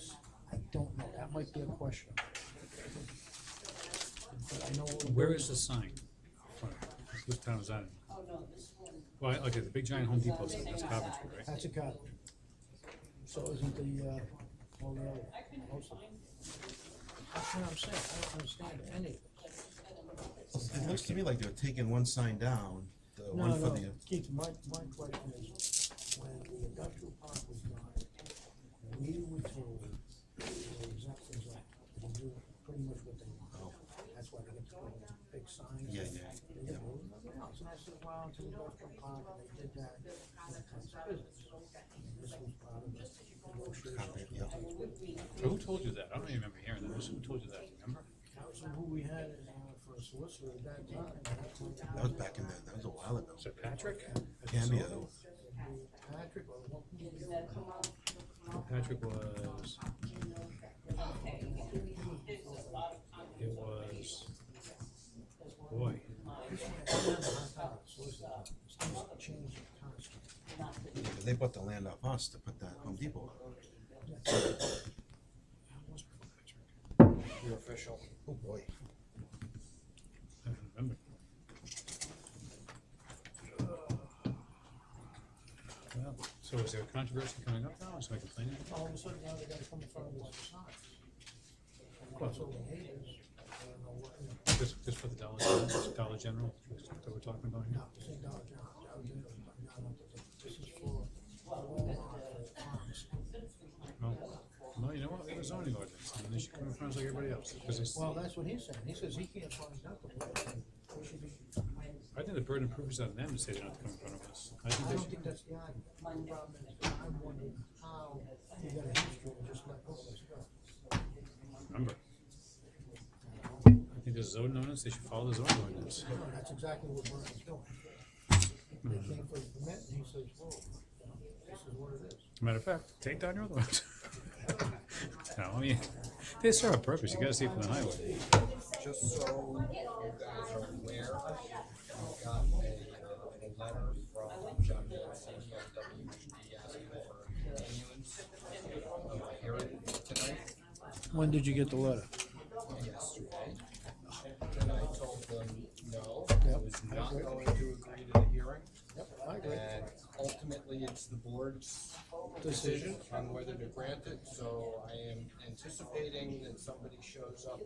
place, I don't know, that might be a question. But I know. Where is the sign? Which town is that in? Well, okay, the big giant Home Depot sign, that's Coventry, right? That's a cottage. So isn't the, all the other, most of it. That's what I'm saying, I don't understand any of this. It looks to me like they're taking one sign down, the No, one for no, the, Keith, my question is, when the industrial park was done, we were told they were exempt from zoning, they can do pretty much what they want. That's why they get to put in big signs. Yeah. They get rid of nothing else, and I said, well, it's an industrial park, and they did that for the town's business. And this was part of the negotiation. Yeah. Who told you that? I don't even remember hearing that. Who told you that? Remember? That was who we had for a solicitor at that time. That was back in the, that was a while ago. Was it Patrick? Cambio. Patrick or what? Patrick was. It was. Boy. Because they bought the land off us to put that Home Depot up. You're official. Oh, boy. I don't remember. Well, so is there a controversy coming up now? Is somebody complaining? All of a sudden, now they gotta come in front of this facade. Well, so the neighbors, I don't know what, Just for the Dollar General that we're talking about here? no, this ain't Dollar General, no, this is for farms. Well, you know what? We have a zoning ordinance, and they should come in front of us like everybody else. Well, that's what he's saying, he says he can't find out the way, we should be, I think the burden of proof is on them to say they don't have to come in front of us. I I think they don't should. think that's the argument. My problem is, I'm wondering how you got a history and just let go of this go. Remember. I think there's a zoning ordinance, they should follow the zoning ordinance. No, that's exactly what Vernon's doing. They came for the permit, and he says, whoa, this is what it is. Matter of fact, take down your other ones. No, I mean, they serve a purpose, you gotta see it from the highway. Just so you guys are aware, we got a letter from John Dennison of WHD asking for a continuance of the hearing tonight. When did you get the letter? Yesterday. And I told them, no, I was not going to agree to the hearing. Yep, I agree. And ultimately, it's the board's decision on whether to grant it, so I am anticipating that somebody shows up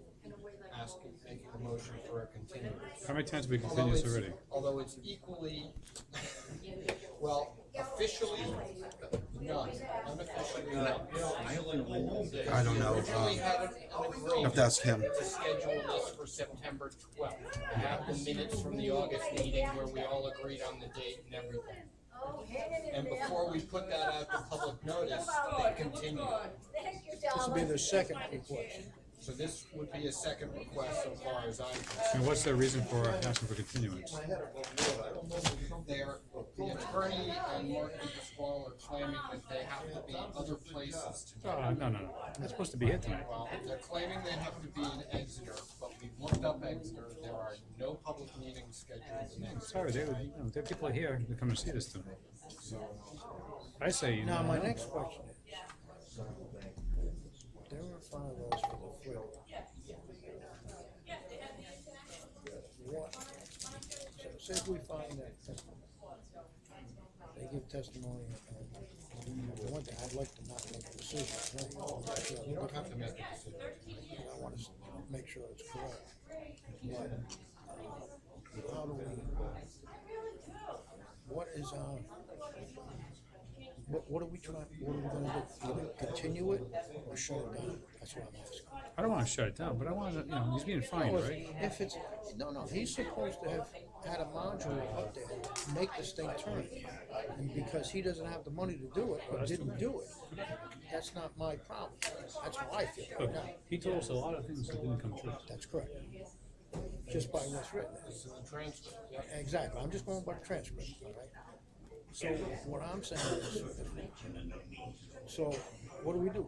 asking, making a motion for a continuance. How many times have we continued this already? Although it's equally, well, officially, none, unofficially, none. I don't know, Originally had an agreement if that's him. to schedule this for September 12th. I have the minutes from the August meeting where we all agreed on the date and everything. And before we put that out to public notice, they continued. This will be the second request. So this would be a second request so far as I'm concerned. And what's their reason for asking for continuance? They're, the attorney and Mark DePasquale are claiming that they have to be other places to do it. No. They're supposed to be here tonight. Well, they're claiming they have to be in Exeter, but we've looked up Exeter, there are no public meetings scheduled in Exeter. Sorry, there are people here to come and see this tonight. So, I say, you know. Now, my next question is, they were in front of us for the flip. What, say if we find that testimony, they give testimony, and one thing, I'd like to not make a decision, right? you don't have to make a decision. I want to make sure it's correct. But, how do we, what is, what are we trying, what are we gonna do? Either continue it or shut it down? That's what I'm asking. I don't wanna shut it down, but I wanna, you know, he's being fined, No, right? if it's, no, he's supposed to have had a module up there, make this thing turn. And because he doesn't have the money to do it, or didn't do it, that's not my problem. That's how I feel right Look, now. he told us a lot of things that didn't come true. That's correct. Just by what's written. This is a transcript, yeah. Exactly, I'm just going by the transcript, all right? So what I'm saying is, so what do we do?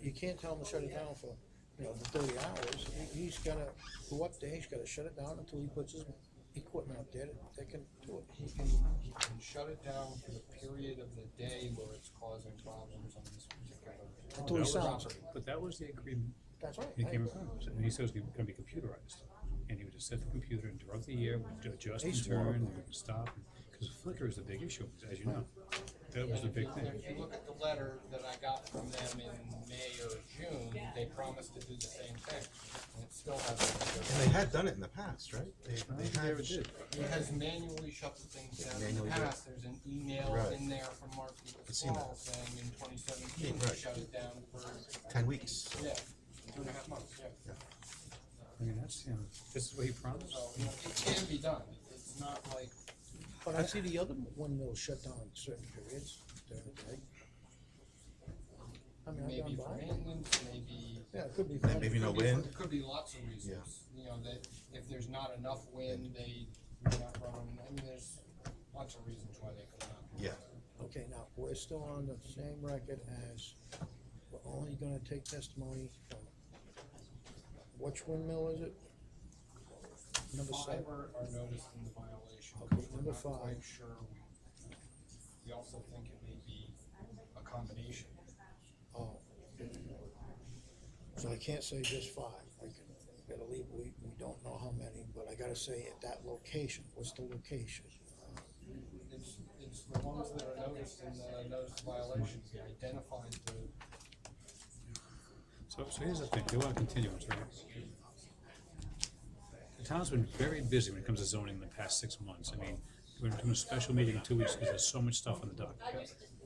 You can't tell him to shut it down for, you know, for 30 hours. He's gotta go up there, he's gotta shut it down until he puts his equipment up there that can do it. He can shut it down for the period of the day where it's causing problems on this particular until he That was- sells it. But that was the agreement. That's right. He came in front of us, and he said it was gonna be computerized. And he would just set the computer and throughout the year, would adjust and He's smart. turn, and would stop. Because Flickr is the big issue, as you know. That was the big thing. If you look at the letter that I got from them in May or June, they promised to do the same thing, and it still hasn't been And they had done it in the past, right? They never had. did. He has manually shut the things down in the Manually did. past, there's an email Right. in there from Mark I've seen that. Paul saying in 2017, he Right. shut it down for, 10 weeks. yeah, 2.5 months, yeah. I mean, that's, this is what he promised. So, it can be done, it's not like, But I see the other windmills shut down at certain periods during the day. I mean, I've maybe gone for by. maintenance, maybe. Yeah, it could be. And maybe no Could be- wind. It could be lots of reasons, you know, that if there's not enough wind, they're not running, I mean, there's lots of reasons why they could not. Yeah. Okay, now, we're still on the same record as, we're only gonna take testimony from, which windmill is it? Number seven? Five are noticed in the violation. Okay, We're number not 5. quite sure. We also think it may be a combination. Oh. So I can't say just 5, I can, gotta leave, we don't know how many, but I gotta say at that location, what's the location? It's the ones that are noticed in the notice of violations, they identified the, So here's the thing, they want a continuance, right? The town's been very busy when it comes to zoning in the past 6 months. I mean, we're doing a special meeting in 2 weeks because there's so much stuff on the dock.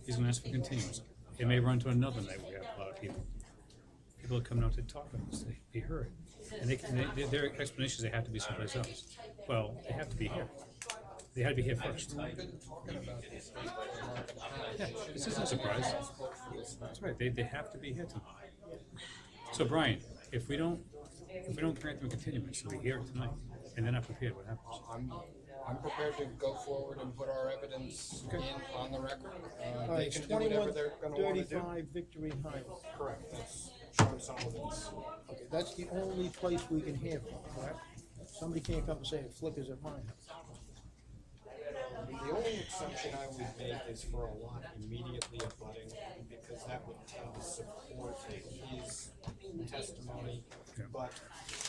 He's gonna ask for continuance. It may run to another night where we have a lot of people. People are coming out to talk to us, they be heard. And their explanations, they have to be someplace else. Well, they have to be here. They had to be here first. we've been talking about this for a month and a half. Yeah, They shouldn't this have isn't a surprise. had this book for this That's right, they have to be here tonight. So Brian, if we don't grant them a continuance, so we hear it tonight, and they're not prepared, what happens? I'm prepared to go forward and put our evidence in on the record. All They right, it's can do whatever 21, they're gonna wanna do. 35 Victory Highway. Correct, that's Sean Sullivan's. Okay, that's the only place we can hear from, correct? Somebody can't come and say it flickers at my house. The only exception I would make is for a lot immediately abutting, because that would tend to support his testimony, Yeah. but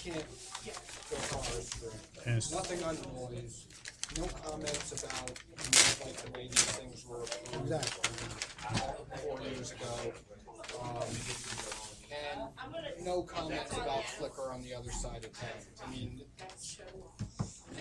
can't go far astray. And it's- Nothing on noise, no comments about, like the way these things were approved. Exactly. 4 years ago. And no comments about Flickr on the other side of town. I mean,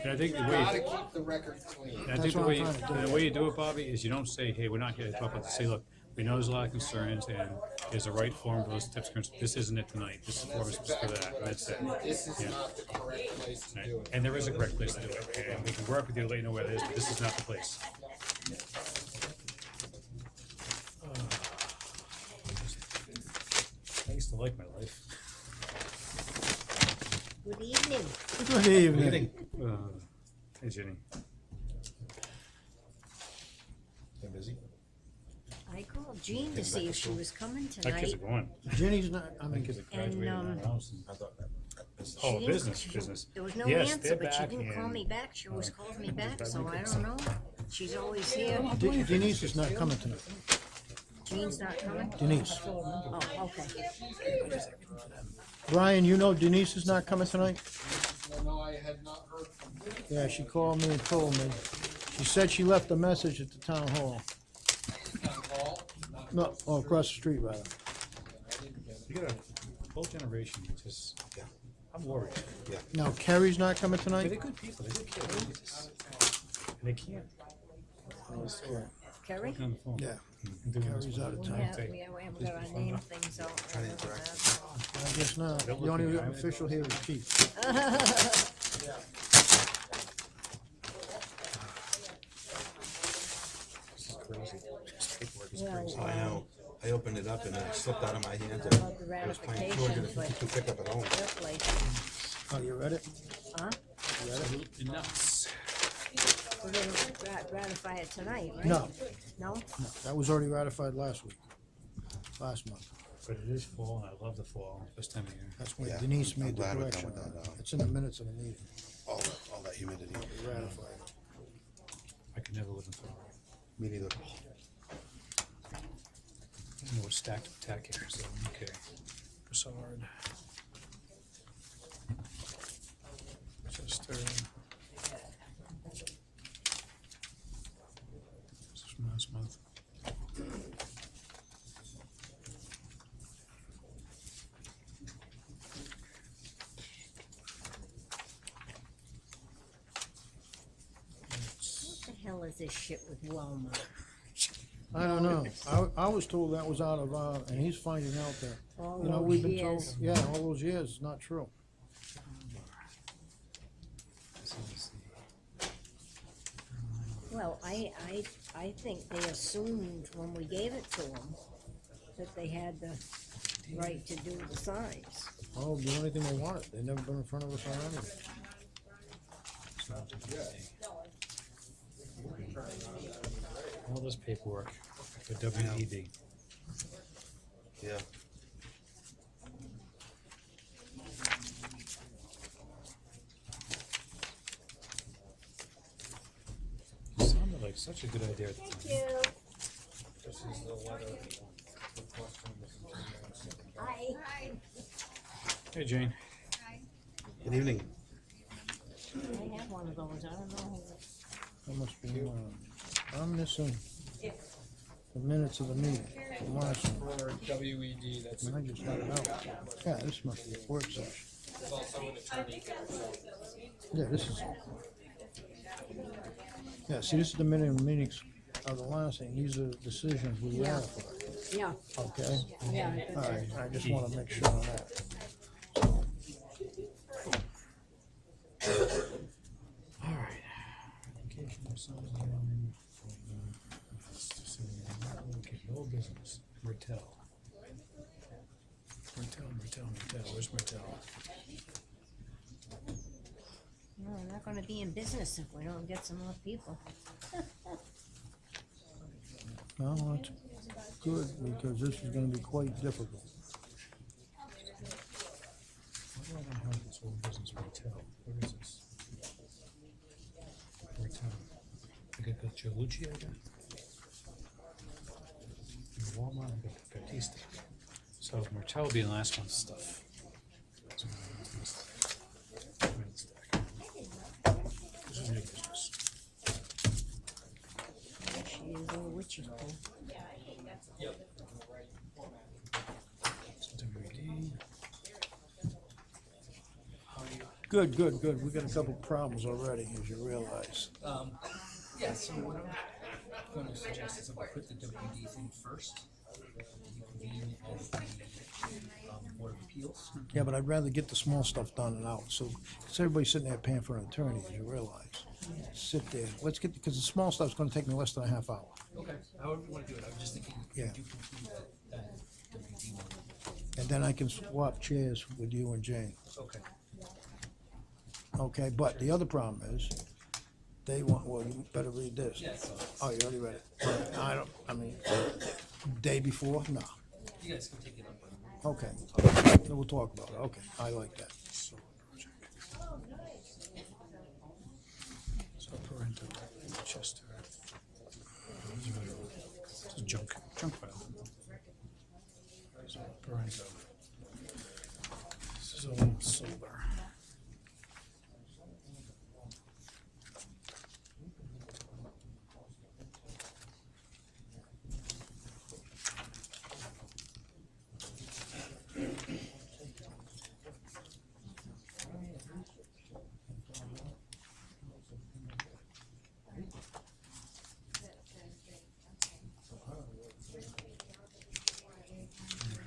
And I think the gotta way, keep the record clean. and I think That's the what way, I'm trying to do. the way you do it, Bobby, is you don't say, hey, we're not here to talk about this. Say, look, we know there's a lot of concerns, and there's a right forum for those types of concerns. This isn't it tonight. This is And for that's for exactly that. what I That's it. said. This is Yeah. not the correct place to Right. do it. And there is a correct place to do it, and we can work with you to let you know where it is, but this is not the place. I used to like my life. Good evening. Good evening. Hey, Jenny. They're busy. I called Jean to see if she was coming My kids tonight. are going. Jenny's not, I My mean, kids are graduating out of the house. and- I thought that. Oh, She business, didn't- business. There was no Yes, answer, they're but she back didn't call in- me back. She always calls me back, Just so back I in don't know. She's always here. Denise is not coming tonight. Jean's not coming? Denise. Oh, okay. Brian, you know Denise is not coming tonight? No, I had not heard from her. Yeah, she called me and told me. She said she left a message at the town hall. Town hall, not- No, oh, across the street, rather. I didn't get it. You got a whole generation that just, Yeah. I'm worried. Now, Kerry's not coming But tonight? they're good people, they're good kids. They just- And they can't. Kerry? Talking on the phone. Yeah, And doing this Kerry's out of We town. have, we haven't got our name things out. Trying to interact. I guess not. The only official here is Chief. This is crazy. This paperwork is Well, crazy. I know. I opened it up and it slipped out of my hands. About the I was playing ratifications, 252 pickup at home. Your place, Oh, you read it? huh? Absolutely nuts. We're gonna ratify it tonight, right? No, No? no, that was already ratified last week, last month. But it is fall, and I love the fall, this time of year. That's when Yeah, Denise I'm made the glad we're done correction. with that, It's in the minutes of the meeting. All that humidity. We ratified it. I could never live in fall. Me neither. No, it's stacked attack here, so, okay. Broussard. Chester. This is from last month. What the hell is this shit with Walmart? I don't know. I was told that was out of, and he's finding out that, All you know, those we've been told, years. yeah, all those years, it's not true. Well, I think they assumed when we gave it to them that they had the right to do the signs. Oh, do anything they wanted. They've never been in front of us on anything. All this paperwork for WED. Yeah. Sounded like such a good idea at the time. This is the letter requesting the continuance of the Hi. Hey, Jane. Good evening. I have one of those, I don't know. That must be, I'm missing the minutes of the meeting, the last one. for WED, that's And I just got it out. Yeah, this must be a work session. there's also an attorney there, so Yeah, this is. Yeah, see, this is the minute of meetings of the last thing. These are decisions we Yeah. ratified, Yeah, okay? yeah. All right, I just wanna make sure of that. All right. Application of sign. Okay, old business. Mertel. Mertel. Where's Mertel? No, we're not gonna be in business if we don't get some more people. No, that's good, because this is gonna be quite difficult. Why do I not have this old business Mertel? What is this? Mertel. I got the Cholucci, I got. And Walmart, I got the Batista. So Mertel will be the last month's stuff. So, this is new business. She is a witchy pole. So WD. Good. We got a couple problems already, as you realize. Yeah, so what I'm gonna suggest is that we put the WD thing first. You convene as the Board of Appeals. Yeah, but I'd rather get the small stuff done and out, so, because everybody's sitting there paying for an attorney, as you realize. Sit there, let's get, because the small stuff's gonna take me less than a half hour. Okay. However you wanna do it, I was just thinking, if Yeah. you do complete that WD one. And then I can swap chairs with you and Jane, Okay. okay? But the other problem is, they want, well, you better read this. Yeah, so Oh, you already read it. I mean, day before? No. you guys can take it up. Okay. Then we'll talk about it. Okay, I like that. Solar project. So Parento, Chester. This is junk file. So Parento. This is all solar.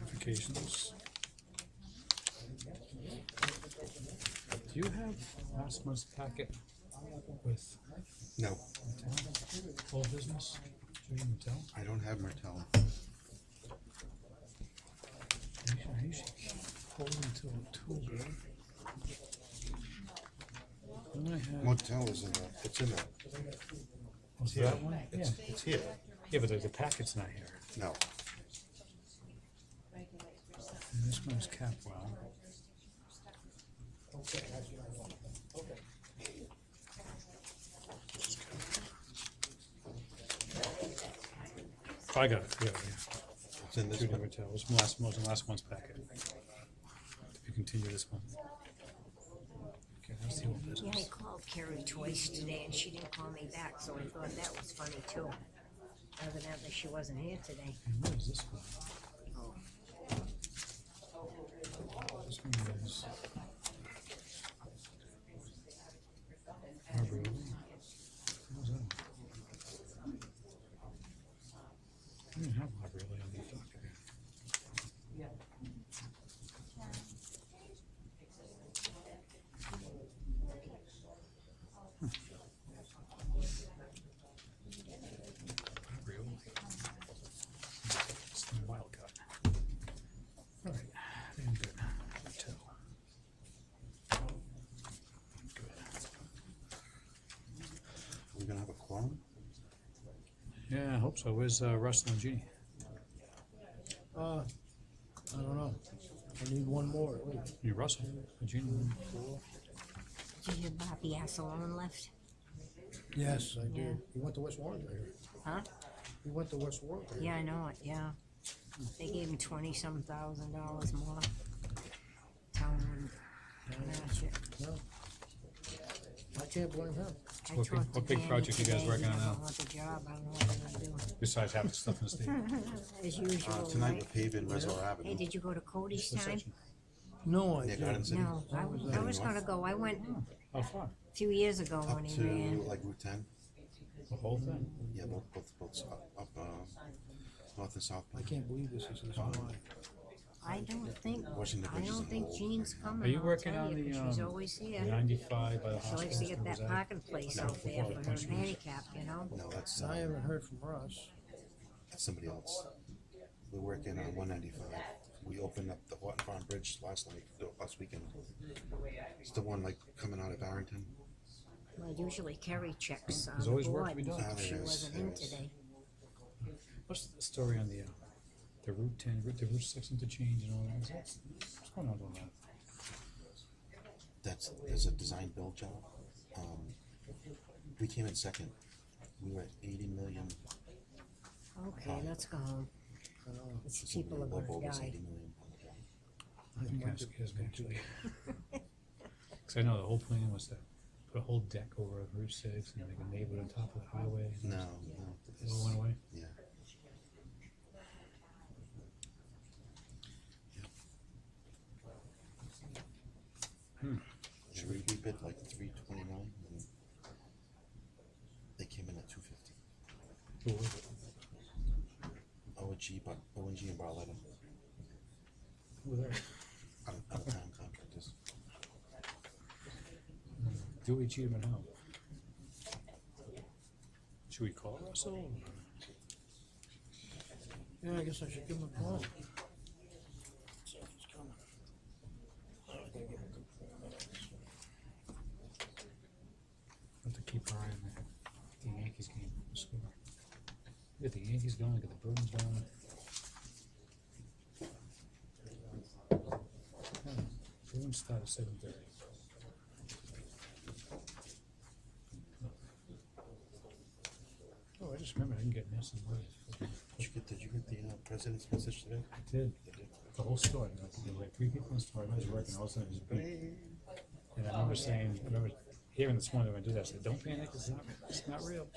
Notifications. Do you have last month's packet with No, Mattel? Whole business? Judy Mattel? I don't have Martell. I usually hold it until October. And then I have. Motel is in the, it's in the, Was that one? Yeah. it's here. Yeah, but the packet's not here. No. And this one's Capwell. Oh, I got it, yeah. It's in this Two one. different towels, was the last month's packet. We continue this month. Okay, that's the old Yeah, I business. called Carrie twice today and she didn't call me back, so I thought that was funny too. Evidently she wasn't here today. And what is this one? Oh, This one is. Arborelli. What was that one? I didn't have Arborelli on the document. Arborelli. It's the wild cut. All right, I think I'm good. Hotel. Good. We're gonna have a quorum? Yeah, I hope so. Where's Russell and Jeannie? I don't know. I need one more at least. You Russell and Jeannie? did you hear Bobby Asselon left? Yes, I Yeah. did. He went to West Warren. Huh? He went to West Warren. Yeah, I know it, yeah. They gave him $20-some thousand more. Town and match it. No. I can't blame him. I What big- talked to what big Danny project you guys today. working on He now? doesn't want the job, I don't know what they're gonna do. Besides having stuff in the state. As usual, Tonight right? we're paving Reservoir Hey, Avenue. did you go to Cody's This time? section. No, I Yeah, Garden didn't. City. No, I was gonna go. I went How far? a few years ago Up when he to ran. like Route 10. The whole thing? Yeah, both up north and south. I can't believe this is his line. I don't think, Washington I Bridge is don't in think hold Jean's right now. coming. Are you I'll working tell on you, the, 'cause she's always here. 95 by the She hospital? likes to get Was that parking place No, out there for her Punch List. handicap, you know? No, that's I haven't heard from Russ. that's somebody else. We're working on 195. We opened up the Horton Farm Bridge last weekend. It's the one like coming out of Barrington. Well, usually Kerry checks There's the always work to board. be done. Ah, She there is, wasn't there in is. today. What's the story on the Route 10, the Route 6 interchange and all that? What's going on with that? There's a design build job. We came in second. We were at 80 million. Okay, let's go home. These So people we are were gonna over die. 80 million. I think that scares me actually. Cause I know the whole plan was to put a whole deck over Route 6 and make a neighborhood on top of the highway. No, It all went away? yeah. Should we bid like 329 and they came in at 250. Who was it? ONG and Barletta, Who were they? out of town contractors. Dewey cheated him how? Should we call Russell? Yeah, I guess I should give him a call. See if he's coming. I gotta give him a call. Have to keep our eye on the Yankees game. Score. Get the Yankees going, get the Bruins going. Yeah, Bruins start at 7:30. Oh, I just remembered I didn't get Nelson Live. Did you get the president's message today? I did. Did you? The whole story. There was like 3 people in the story. I was working. All of a sudden, it was beep. And I remember hearing this morning when I do that. I said, "Don't panic. It's not real."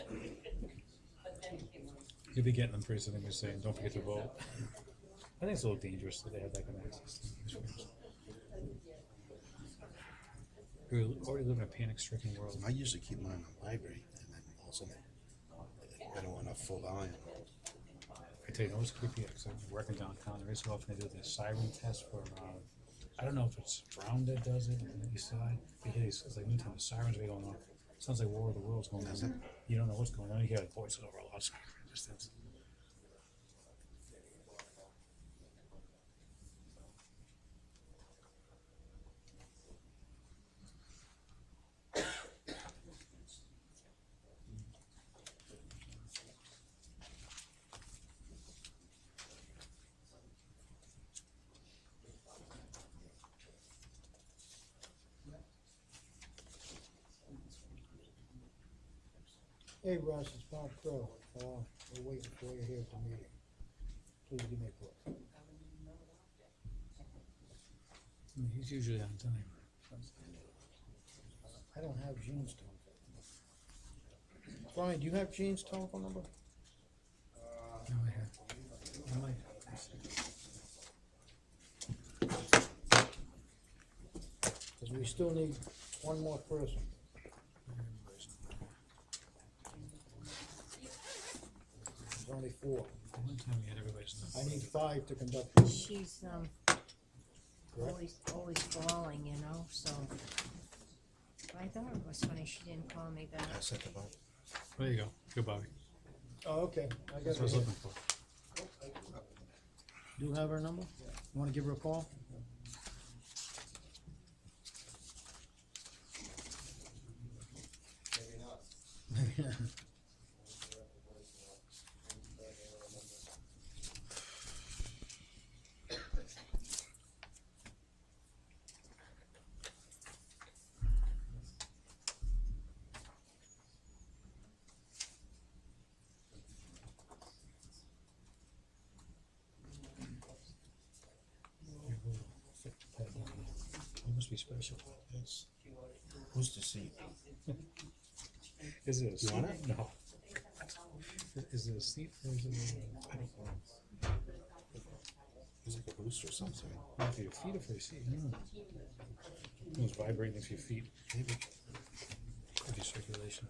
You'll be getting them pretty soon. They're saying, "Don't forget to vote." I think it's a little dangerous that they have that kind of access to these things. We already live in a panic-stricken world. I usually keep mine on vibrate, and then all of a sudden I don't want a full volume. I tell you, it was creepy because I'm working downtown. Every so often they do the siren test for, I don't know if it's Brown that does it on the east side. But yeah, it's like anytime the sirens are going off. Sounds like War of the Worlds going Does it? on. You don't know what's going on. You hear like voices over a loudspeaker in the distance. Hey Russ, it's Bob Crow. We're waiting for you here at the meeting. please give me a call. He's usually on time. I don't have Gene's telephone number. Brian, do you have Gene's telephone number? No, I have. I might. Cause we still need one more person. There's only 4. One time we had everybody's I number. need 5 to conduct this. She's, always falling, you know, so. I thought it was funny she didn't call me back. I set the vote. There you go. Good, Bobby. Oh, okay, I got That's what I was it. looking for. Do you have her number? You wanna give her a call? Maybe not. You must be special. Yes. Who's the seat? Is it a You seat? want it? No. Is it a seat or is it I don't know. It's like a boost or something. for your feet or for your seat? It's vibrating for your feet. Maybe. Could be circulation.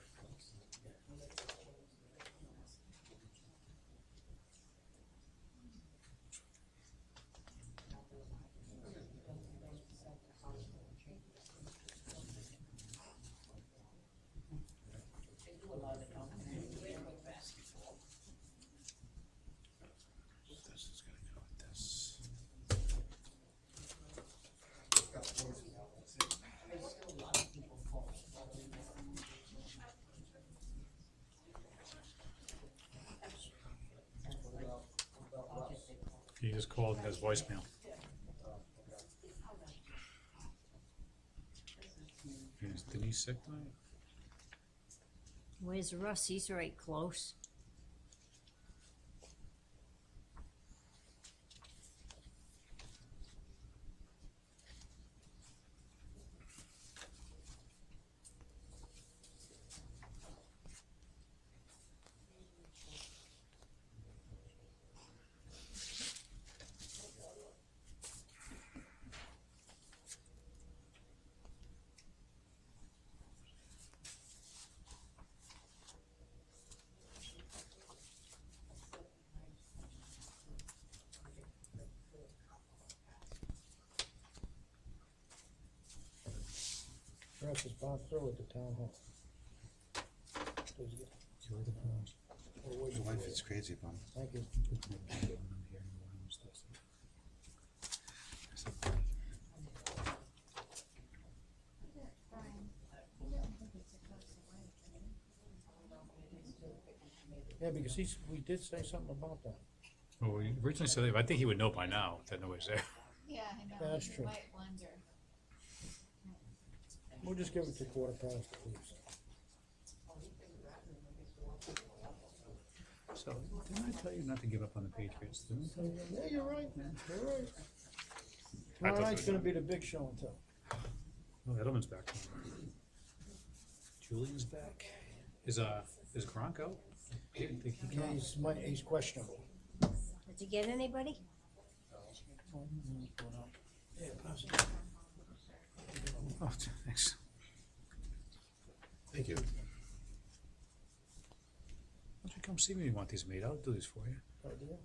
This is gonna go with this. He just called and has voicemail. Is Denise sick tonight? Where's Russ? He's right close. Russ is passed through at the town hall. Does he- Oh, wait, Your wife is crazy, Bob. Thank you. Yeah, because we did say something about that. Well, we originally said that, but I think he would know by now that nobody's there. Yeah, I know. That's You true. might wonder. We'll just give it to 15:15, please. So, didn't I tell you not to give up on the Patriots? Didn't I tell you that? Yeah, you're right, you're right. I Tomorrow thought night's so. gonna be the big show and tell. Oh, Edelman's back. Julian's back. Is Gronk out? I didn't think he Yeah, came. he's questionable. Did you get anybody? Yeah, pass it. Oh, thanks. Thank you. Why don't you come see me when you want these made? I'll do these for you. Idea?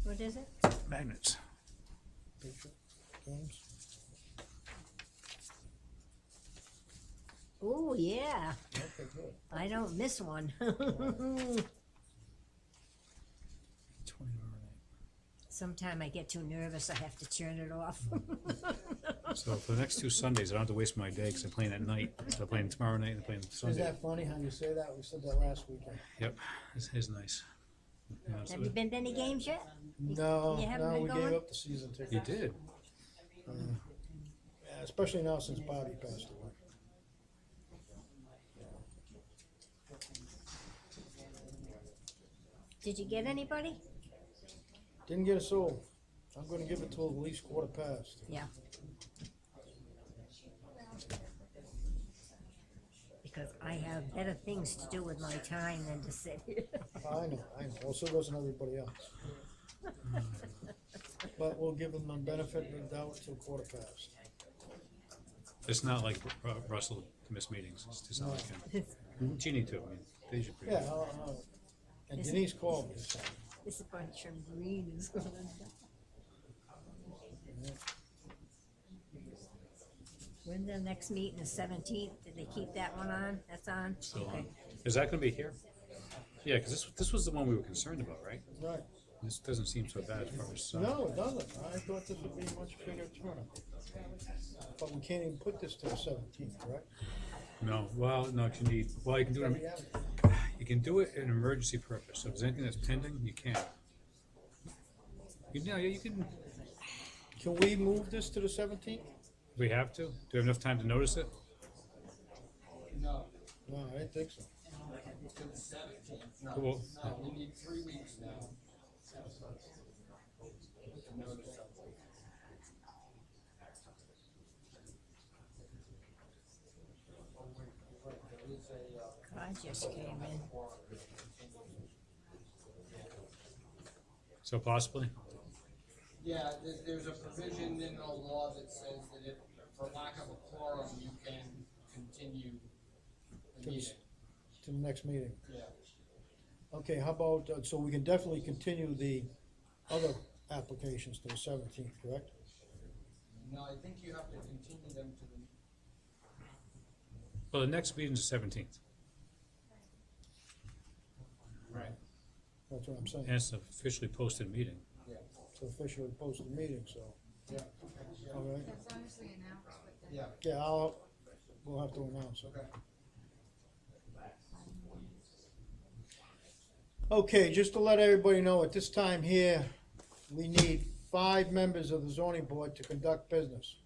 What is it? Magnets. Picture, games? Oh, yeah. Okay, good. I don't miss one. 20 Sometime I get too nervous, I have to turn it off. So for the next 2 Sundays, I don't have to waste my day because I'm playing at night. So I'm playing tomorrow night and I'm playing Is Sunday. that funny how you say that? We said that last weekend. Yep, this is nice. Yeah, so Have you been to any games yet? No, You haven't no, been we going? gave up the season ticket. you did. Yeah, especially now since Bobby passed away. Did you get anybody? Didn't get a soul. I'm gonna give it till at least 1:15. Yeah. Because I have better things to do with my time than to sit here. I know, well, so doesn't everybody else. But we'll give them the benefit of the doubt till 1:15. It's not like Russell to miss meetings, it's just not like him. Jeannie too, I mean, they usually pretty Yeah, good. and Denise called me, so. This bunch of green is gonna die. When the next meeting is 17th, did they keep that one on? That's on? Still Okay. on. Is that gonna be here? Yeah, because this was the one we were concerned about, right? Right. This doesn't seem so bad for us. No, it doesn't. I thought this would be a much bigger turnout. But we can't even put this to the 17th, correct? No, well, no, you need, well, you can do it, you can do it in emergency purpose, so if there's anything that's pending, you can. You know, yeah, you can, Can we move this to the 17th? we have to, do we have enough time to notice it? No, No, I didn't think so. to the 17th, Well, no, we need 3 weeks now. To notice something. There is a, I just came in. so possibly? Yeah, there's a provision in the law that says that if, for lack of a quorum, you can continue the meeting. To the next meeting. Yeah. Okay, how about, so we can definitely continue the other applications to the 17th, correct? No, I think you have to continue them to the, Well, the next meeting's the 17th, right, That's what I'm saying. and it's an officially posted meeting. yeah, It's officially posted meeting, so, yeah, all right. That's honestly announced with the. yeah, Yeah, we'll have to announce it. okay. Okay, just to let everybody know, at this time here, we need 5 members of the zoning board to conduct business.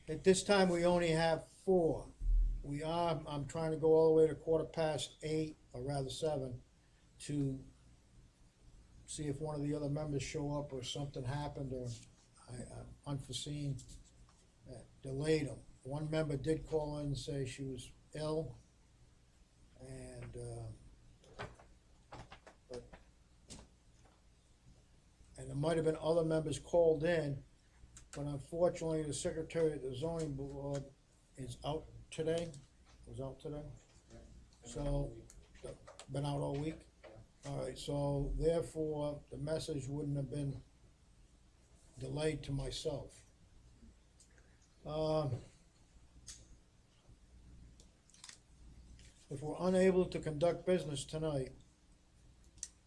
At this time, we only have 4. I'm trying to go all the way to 8:15, or rather 7, to see if one of the other members show up or something happened or unforeseen that delayed them. One member did call in and say she was ill, and, and there might have been other members called in, but unfortunately, the secretary of the zoning board is out today, was out today. So, been out all week. All right, so therefore, the message wouldn't have been delayed to myself. If we're unable to conduct business tonight,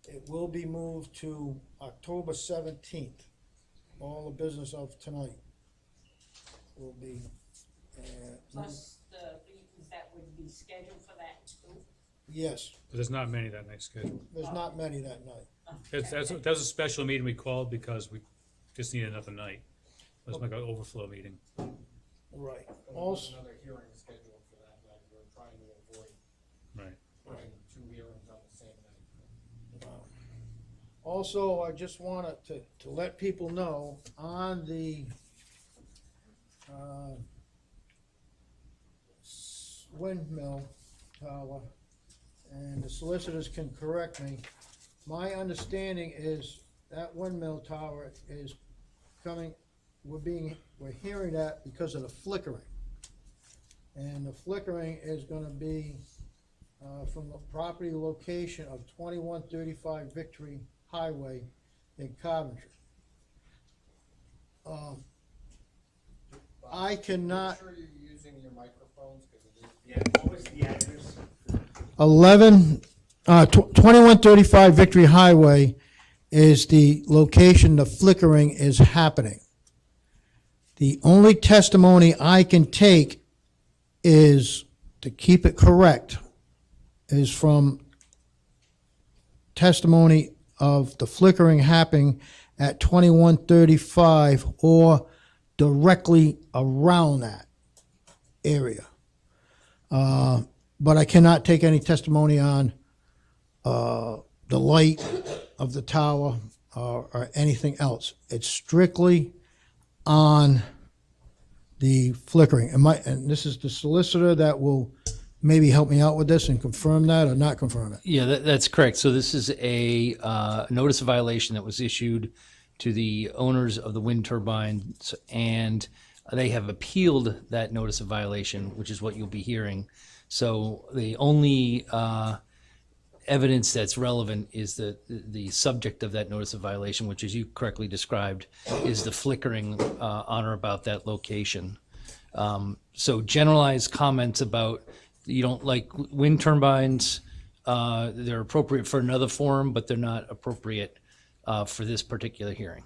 it will be moved to October 17th. All the business of tonight will be, Plus the meetings that would be scheduled for that too. yes, But there's not many that night scheduled. there's not many that night. That was a special meeting we called because we just needed another night. It was like an overflow meeting. Right. But there was Also, another hearing scheduled for that night, we're trying to avoid Right. having 2 hearings on the same night. also, I just wanted to let people know on the, windmill tower, and the solicitors can correct me, my understanding is that windmill tower is coming, we're hearing that because of the flickering. And the flickering is gonna be, from the property location of 2135 Victory Highway in Coventry. I cannot. Make sure you're using your microphones, cause it is. Yeah, what was the address? 2135 Victory Highway is the location the flickering is happening. The only testimony I can take is, to keep it correct, is from testimony of the flickering happening at 2135 or directly around that area. But I cannot take any testimony on the the light of the tower or anything else. It's strictly on the flickering. And this is the solicitor that will maybe help me out with this and confirm that or not confirm it. Yeah, that's correct. So this is a notice of violation that was issued to the owners of the wind turbines, and they have appealed that notice of violation, which is what you'll be hearing. So the only evidence that's relevant is the subject of that notice of violation, which, as you correctly described, is the flickering on or about that location. So generalized comments about you don't like wind turbines, they're appropriate for another forum, but they're not appropriate for this particular hearing.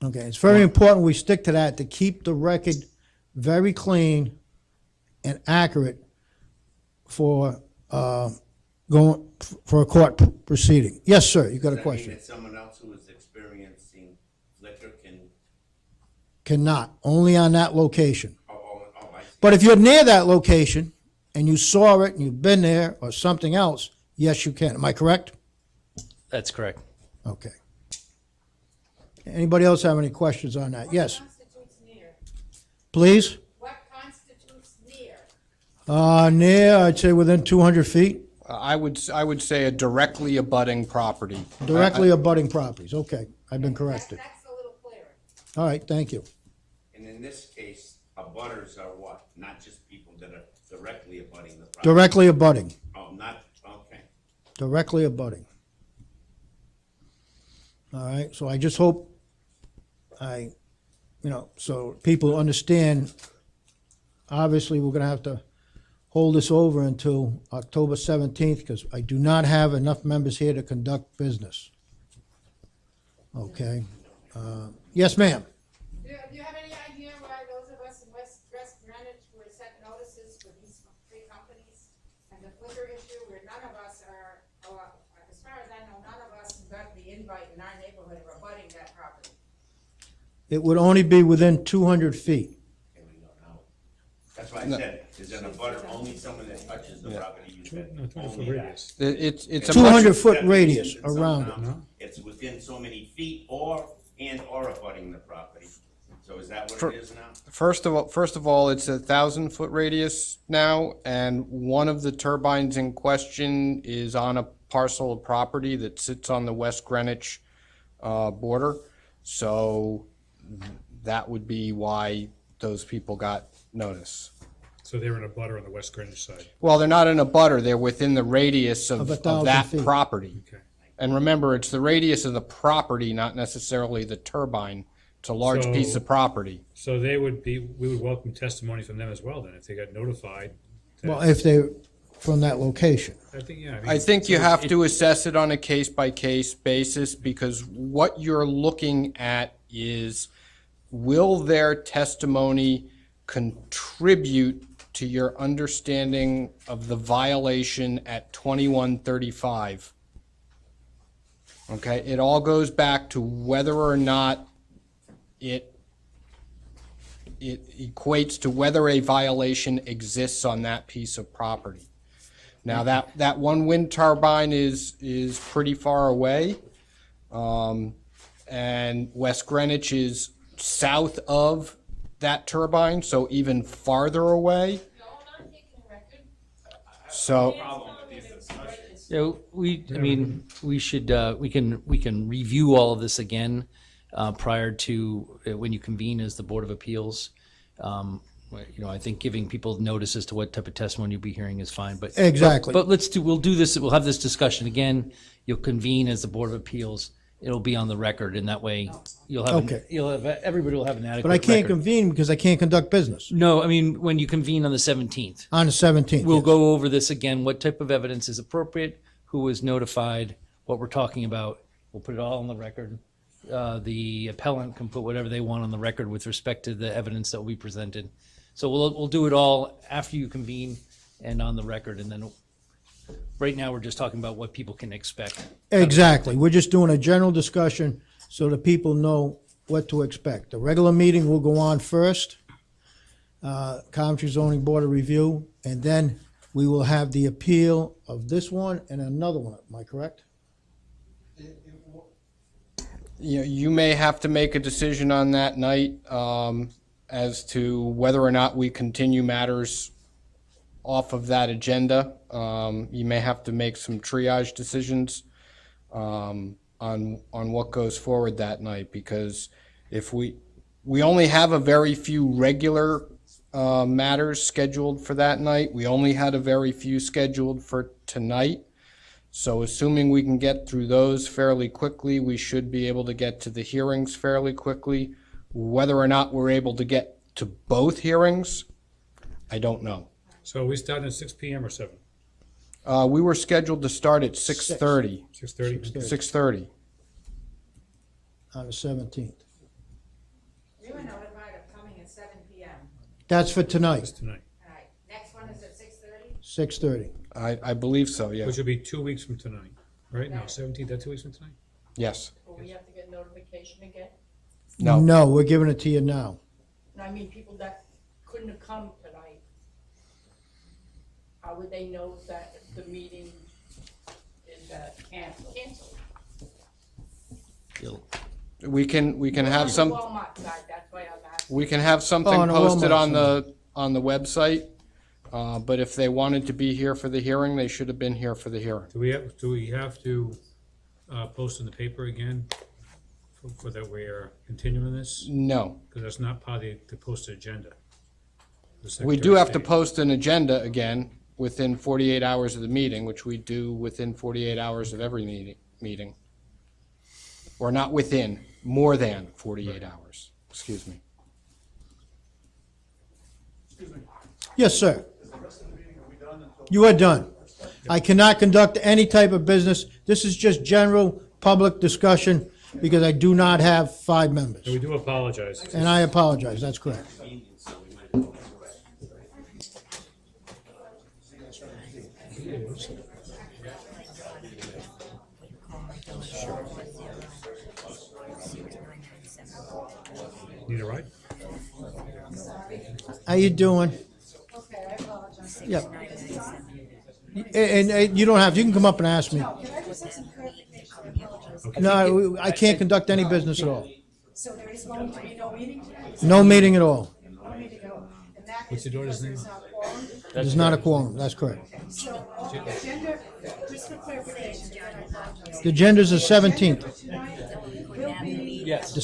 Okay, it's very important we stick to that to keep the record very clean and accurate for going for a court proceeding. Yes, sir, you got a question? That someone else who is experiencing flicker can, Cannot, only on that location. I see. But if you're near that location and you saw it and you've been there or something else, yes, you can. Am I correct? That's correct. Okay. Anybody else have any questions on that? Yes, What constitutes near? please? What constitutes near? Near, I'd say within 200 feet, I would say a directly abutting property. directly abutting properties. Okay, I've been corrected. That's a little clearer. All right, thank you. And in this case, abutters are what? Not just people that are directly abutting the property? Directly abutting, Oh, not, okay. directly abutting. All right, so I just hope so people understand, obviously, we're gonna have to hold this over until October 17th, because I do not have enough members here to conduct business. Okay, yes, ma'am. Do you have any idea why those of us in West Greenwich were sent notices for these three companies? And the flicker issue, where none of us are, as far as I know, none of us got the invite in our neighborhood of abutting that property. It would only be within 200 feet. And we don't know. That's why I said, is an abutter only someone that touches the property you said? No, 200 foot Only that. radius. It's a 200-foot Definition radius in some around it. towns, It's within so many feet or abutting the property. So is that what it is now? First of all, it's 1,000-foot radius now, and one of the turbines in question is on a parcel of property that sits on the West Greenwich border. So that would be why those people got notice. So they're in a butter on the West Greenwich side. Well, they're not in a butter, they're within the radius Of of 1,000 that feet. property. Okay. And remember, it's the radius of the property, not necessarily the turbine. It's a large piece So- of property. So we would welcome testimony from them as well then, if they got notified. that- Well, if they're from that location. I think, yeah. I think you have to assess it on a case-by-case basis, because what you're looking at is, will their testimony contribute to your understanding of the violation at 2135? Okay, it all goes back to whether or not it equates to whether a violation exists on that piece of property. Now, that one wind turbine is pretty far away. And West Greenwich is south of that turbine, so even farther away. So, Yeah, we should, we can review all of this again prior to when you convene as the Board of Appeals. I think giving people notice as to what type of testimony you'll be hearing is fine, but. Exactly. But we'll do this, we'll have this discussion again. You'll convene as the Board of Appeals. It'll be on the record, and that way you'll have, Okay. everybody will have an adequate But I can't record. convene because I can't conduct business No, when you convene on the 17th. on the 17th. We'll yes. go over this again, what type of evidence is appropriate, who was notified, what we're talking about. We'll put it all on the record. The appellant can put whatever they want on the record with respect to the evidence that will be presented. So we'll do it all after you convene and on the record, and then right now we're just talking about what people can expect. Exactly. We're just doing a general discussion so that people know what to expect. The regular meeting will go on first, Coventry Zoning Board of Review, and then we will have the appeal of this one and another one. Am I correct? you may have to make a decision on that night, as to whether or not we continue matters off of that agenda. You may have to make some triage decisions, on what goes forward that night, because if we only have a very few regular matters scheduled for that night. We only had a very few scheduled for tonight. So assuming we can get through those fairly quickly, we should be able to get to the hearings fairly quickly. Whether or not we're able to get to both hearings, I don't know. So are we starting at 6 PM or 7? We were scheduled to start at 6:30. 6:30? 6:30. On the 17th. We were notified of coming at 7 p.m. That's for tonight, That's tonight. All right, next one is at 6:30? 6:30. I believe so, yeah. Which will be 2 weeks from tonight, right? No, 17th, that 2 weeks from tonight? Yes. Will we have to get notification again? No. No, we're giving it to you now. No, I mean, people that couldn't have come tonight, how would they know that the meeting is canceled? We can have some. Walmart side, that's why I'm asking. We can have something Oh, on the posted Walmart on the website, but if they wanted to be here for the hearing, they should have been here for the hearing. Do we have to post in the paper again for that we're continuing this? No. Because that's not part of the posted agenda. The We Secretary do of have to State. post an agenda again within 48 hours of the meeting, which we do within 48 hours of every meeting. Or not within, more than 48 hours, excuse me. Yes, sir. You are done. I cannot conduct any type of business. This is just general public discussion because I do not have 5 members. So we do apologize. And I apologize, that's correct. Need a ride? How you doing? Okay, I apologize. Yep. And you don't have, you can come up and ask me. Can I just have some clarification? No, I can't conduct any business at all. So there is going to be no meeting tonight? No meeting at all. No meeting at all? And that What's is your daughter's because name? there's not quorum? There's not a quorum, that's correct. So, agenda, just for clarification, and I apologize. The agenda's the 17th. Tonight will be The 17th.